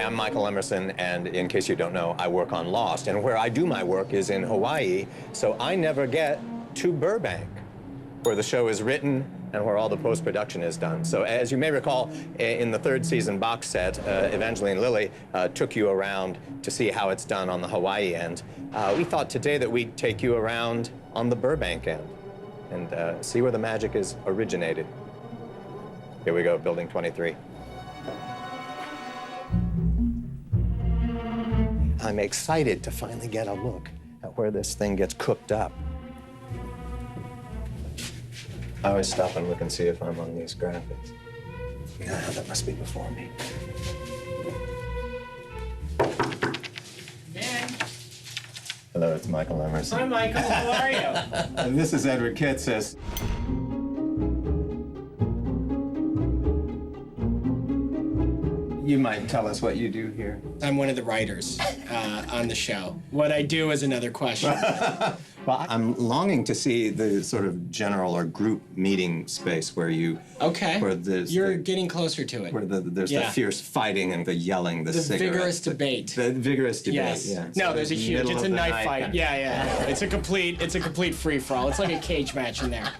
I'm Michael Emerson, and in case you don't know, I work on Lost. And where I do my work is in Hawaii, so I never get to Burbank, where the show is written and where all the post-production is done. So as you may recall, in the third season box set, Evangeline Lilly took you around to see how it's done on the Hawaii end. We thought today that we'd take you around on the Burbank end and see where the magic is originated. Here we go, Building 23. I'm excited to finally get a look at where this thing gets cooked up. I always stop and look and see if I'm on these graphics. Ah, that must be before me. Dan. Hello, it's Michael Emerson. Hi, Michael. How are you? And this is Edward Kitsis. You might tell us what you do here. I'm one of the writers on the show. What I do is another question. Well, I'm longing to see the sort of general or group meeting space where you... Okay. Where there's You're getting closer to it. Where there's the fierce fighting and the yelling, the cigarettes. Vigorous debate. The vigorous debate, yes. yeah. No, there's a huge, it's a knife fight. Kind of. Yeah. It's a complete free-for-all. It's like a cage match in there.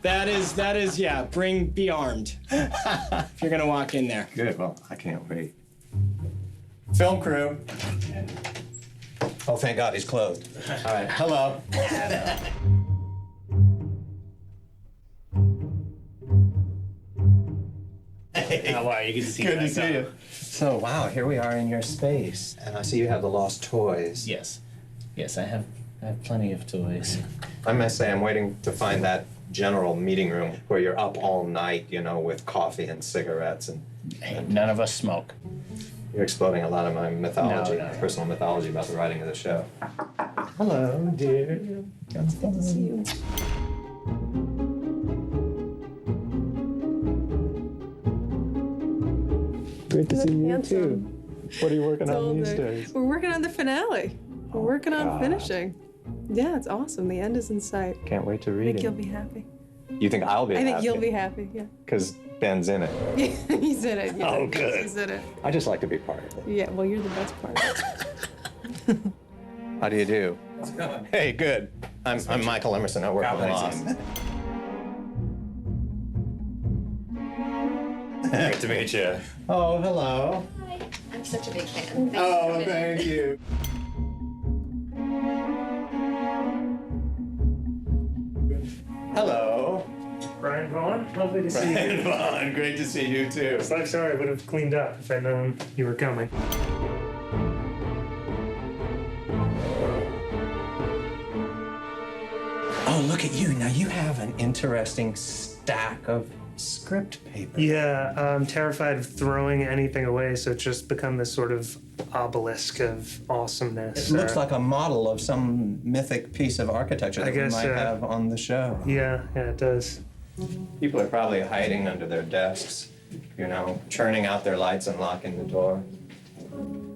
That is, yeah, be armed if you're gonna walk in there. Good, well, I can't wait. Film crew. Oh, thank God he's closed. All right, hello. How are you? Good to see you. Good to see you. So, wow, here we are in your space, and I see you have the lost toys. Yes. Yes, I have plenty of toys. I must say, I'm waiting to find that general meeting room where you're up all night, you know, with coffee and cigarettes and... Hey, none of us smoke. You're exploding a lot of my mythology, No. personal mythology about the writing of the show. Hello, dear. It's good to see you. Great to see you, handsome. too. What are you working on these days? We're working on the finale. We're working on finishing. Yeah, it's awesome. The end is in sight. Can't wait to I read think it. you'll be happy. You think I'll be happy? I think you'll be happy, yeah. Because Ben's in it. He's in it. Yeah. Oh, good. He's in it. I just like to be part of it. Yeah, well, you're the best part. How do you do? How's it going? Hey, good. I'm Michael Emerson. I work for Lost. Great to meet you. Oh, hello. Hi. I'm such a big fan. Oh, thank you. Hello. Brian Vaughn, lovely to see you. Brian Vaughn, great to see you too. I'm sorry, I would have cleaned up if I'd known you were coming. Oh, look at you. Now you have an interesting stack of script paper. Yeah, I'm terrified of throwing anything away, so it's just become this sort of obelisk of awesomeness. It looks like a model of some mythic piece of architecture that we guess, might have on the show. Yeah, it does. People are probably hiding under their desks, you know, churning out their lights and locking the door.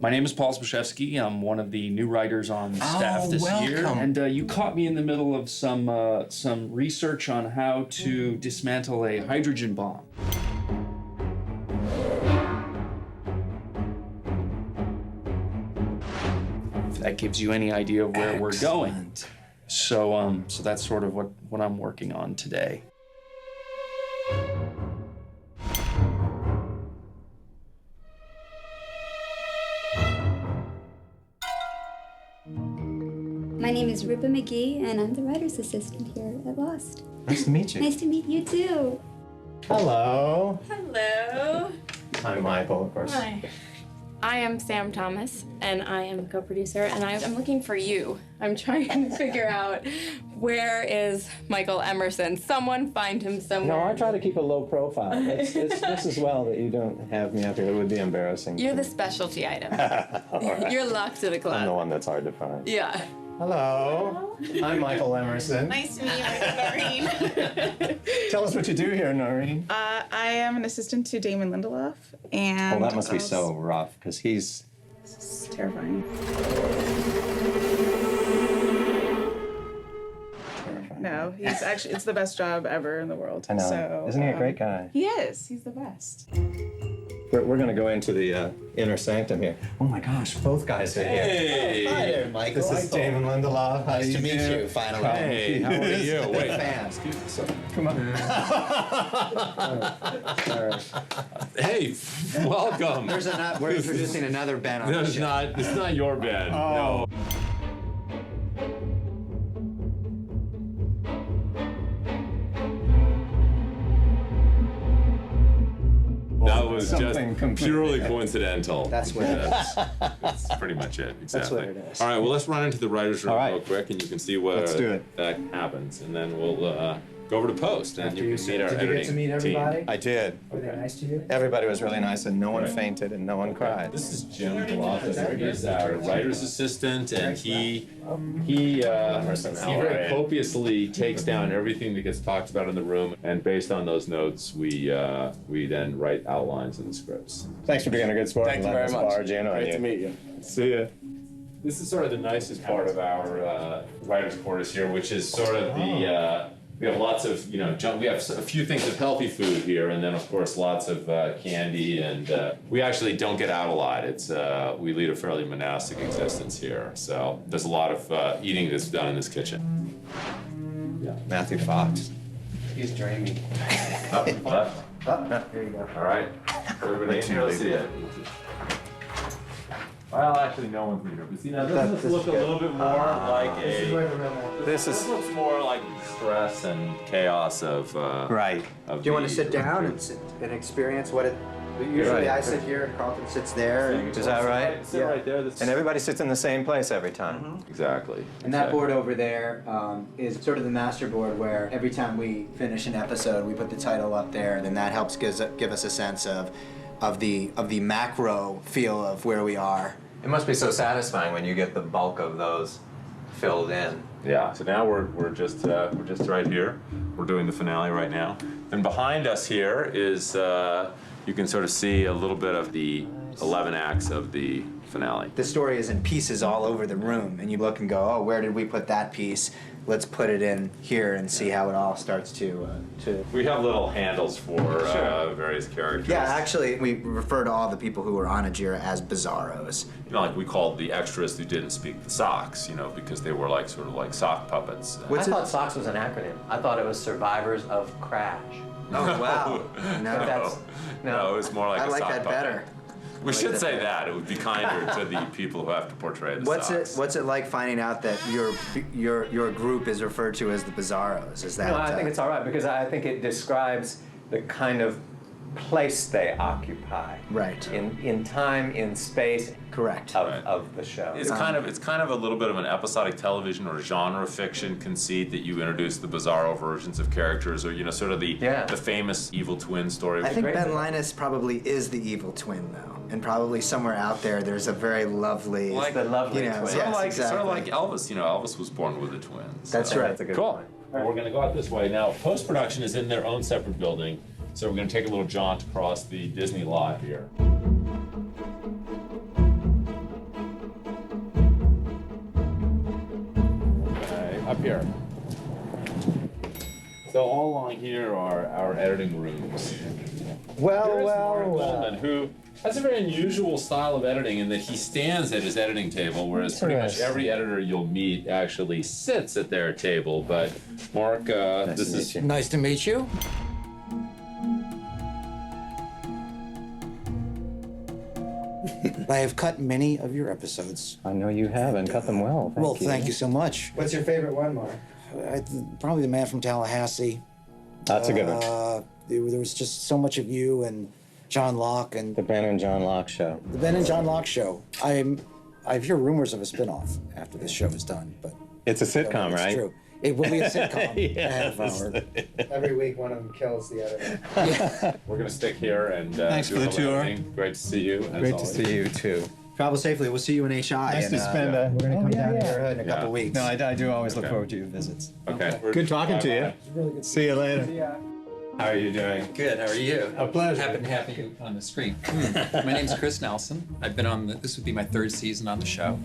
My name is Paul Zbyszewski. I'm one of the new writers on staff this year. welcome. And you caught me in the middle of some research on how to dismantle a hydrogen bomb. If that gives you any idea of where we're going. So that's sort of what I'm working on today. My name is Rupa McGee, and I'm the writer's assistant here at Lost. Nice to meet you. Nice to meet you, too. Hello. Hello. I'm Michael, of course. Hi. I am Sam Thomas, and I am a co-producer, and I'm looking for you. I'm trying to figure out where is Michael Emerson. Someone find him somewhere. No, I try to keep a low profile. It's just as well that you don't have me up here. It would be embarrassing. You're the specialty item. Right. You're locked to the club. I'm the one that's hard to find. Yeah. Hello. I'm Michael Emerson. Nice to meet you, Noreen. Tell us what you do here, Noreen. I am an assistant to Damon Lindelof, and Well, that must be so rough, because he's... It's terrifying. No, he's actually, it's the best job ever in the world. I know. So, Isn't he a great guy? He is. He's the best. We're going to go into the inner sanctum here. Oh my gosh, both guys are here. Hey. Oh, hi there, Michael. This is Damon Lindelof. How Nice to meet doing? you, finally. Hey, how are you? Wait, Fans. come on. Hey, welcome. We're introducing another band on No, the it's show. not. It's not your band. Oh. No. That was Something just completely purely different. coincidental. That's what it is. That's pretty much it. Exactly. That's what it is. All right. Well, let's run into the writers' room All right. real quick, and you can see what Let's do it. that happens, and then we'll go over to post, and After you you can said- meet our did you get editing to meet everybody? team. I did. Were they nice to you? Everybody was really nice, and no one Right. fainted, and no one cried. This is Jim Palazzo. He's our writer's assistant, and he Emerson, how are very you? copiously takes down everything that gets talked about in the room, and based on those notes, we then write outlines in the scripts. Thanks for being a good sport. Thank and you letting very us much. barge in on Great you. to meet you. See ya. This is sort of the nicest part of our writers' quarters here, which is sort of the. We have lots of, we have a few things of healthy food here, and then of course lots of candy, and we actually don't get out a lot. It's we lead a fairly monastic existence here, so there's a lot of eating that's done in this kitchen. Yeah. Matthew Fox. He's dreaming. Up, left. There you go. All right. Everybody in here, let's see it. Well, actually, no one's in here. But see, now this look a little bit more like This This is looks more like stress and chaos of. right. Do you want to sit down and experience what it? Usually I sit here and Carlton sits there. And Is that right? Sit right there. That's And everybody sits in the same place every time. exactly. And that board over there is sort of the master board where every time we finish an episode, we put the title up there, and then that helps give us a sense of the macro feel of where we are. It must be so satisfying when you get the bulk of those filled in. Yeah. So now we're just right here. We're doing the finale right now. And behind us here is you can sort of see a little bit of the 11 acts of the finale. The story is in pieces all over the room, and you look and go, oh, where did we put that piece? Let's put it in here and see how it all starts to. We have little handles for various characters. Yeah, actually, we refer to all the people who were on Ajira as bizarros. Like we called the extras who didn't speak the socks, because they were like sort of like sock puppets. I thought SOX was an acronym. I thought it was Survivors of Crash. Oh, wow. No, it was more like I a like sock that puppet. better. We should say that. It would be kinder to the people who have to portray the socks. What's it like finding out that your group is referred to as the bizarros? Is that? No, I think it's all right because I think it describes the kind of place they occupy. Right. In time, in space. Correct. Of the show. It's kind of a little bit of an episodic television or genre fiction conceit that you introduce the bizarro versions of characters, or sort of the famous evil twin story. I think Ben Linus probably is the evil twin, though, and probably somewhere out there there's a very lovely, Like the lovely twin. Sort of like exactly. Elvis. Elvis was born with the twins. That's right. That's a good Cool. point. Well, we're going to go out this way now. Post production is in their own separate building, so we're going to take a little jaunt across the Disney lot here. Okay, up here. So all along here are our editing rooms. Here's Mark Goldman, who has a very unusual style of editing in that he stands at his editing table, whereas pretty much every editor you'll meet actually sits at their table. But Mark, this is Nice to meet you. I have cut many of your episodes. I know you have, and cut them well. Thank you so much. What's your favorite one, Mark? Probably The Man from Tallahassee. That's a good one. There was just so much of you and John Locke and The Ben and John Locke Show. the Ben and John Locke show. I hear rumors of a spin-off after this show is done, but It's a sitcom, it's right? true. It will be a sitcom. Yes. Half hour. Every week one of them kills the other. we're going to stick here and Thanks do for the a little tour. editing. Great to see you. as Great to always. see you too. Travel safely. We'll see you in HI. Nice to spend a. We're gonna come down to your hood in a Yeah. couple weeks. No, I do always look Okay. forward to your visits. Okay. Good talking to you. Really good. See you later. How are you doing? Good, how are you? A pleasure. Happy to have you on the screen. My name's Chris Nelson. I've been on this would be my third season on the show.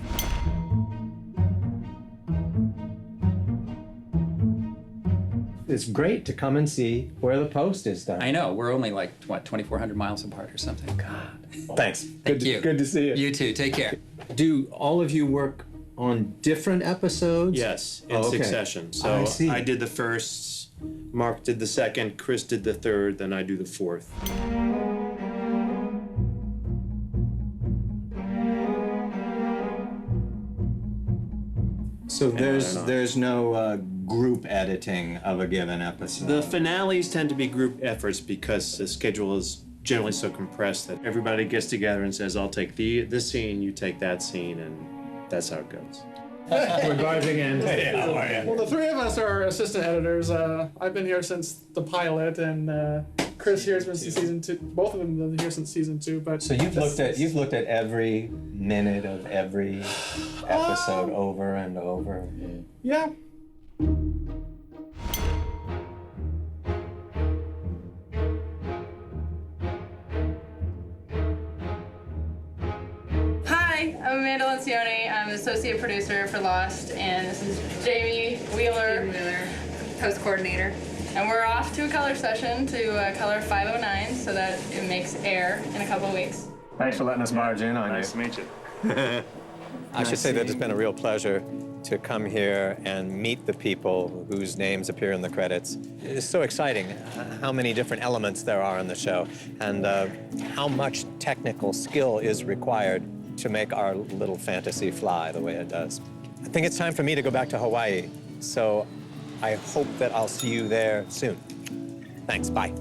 it's great to come and see where the post is done. I know, we're only like, what, 2,400 miles apart or something. God. Thanks. Thank you. Good to see you. You too, take care. Do all of you work on different episodes? Yes, in Oh, okay. succession. I So see. I did the first, Mark did the second, Chris did the third, then I do the fourth. So don't know. there's no group editing of a given episode. The finales tend to be group efforts because the schedule is generally so compressed that everybody gets together and says, I'll take this scene, you take that scene, and that's how it goes. We're barging in. Hey, how are you? Well, the three of us are assistant editors. I've been here since the pilot, and Chris here has been since season 2. Both of them have been here since season 2. But So you've looked at every minute of every episode over and over. yeah. Hi, I'm Amanda Lencioni. I'm associate producer for Lost, and this is Jamie Wheeler, post coordinator. And we're off to a color session to color 509 so that it makes air in a couple of weeks. Thanks for letting us barge in on you. Nice to meet you. I should say that it's been a real pleasure to come here and meet the people whose names appear in the credits. It's so exciting how many different elements there are in the show and how much technical skill is required to make our little fantasy fly the way it does. I think it's time for me to go back to Hawaii, so I hope that I'll see you there soon. Thanks, bye.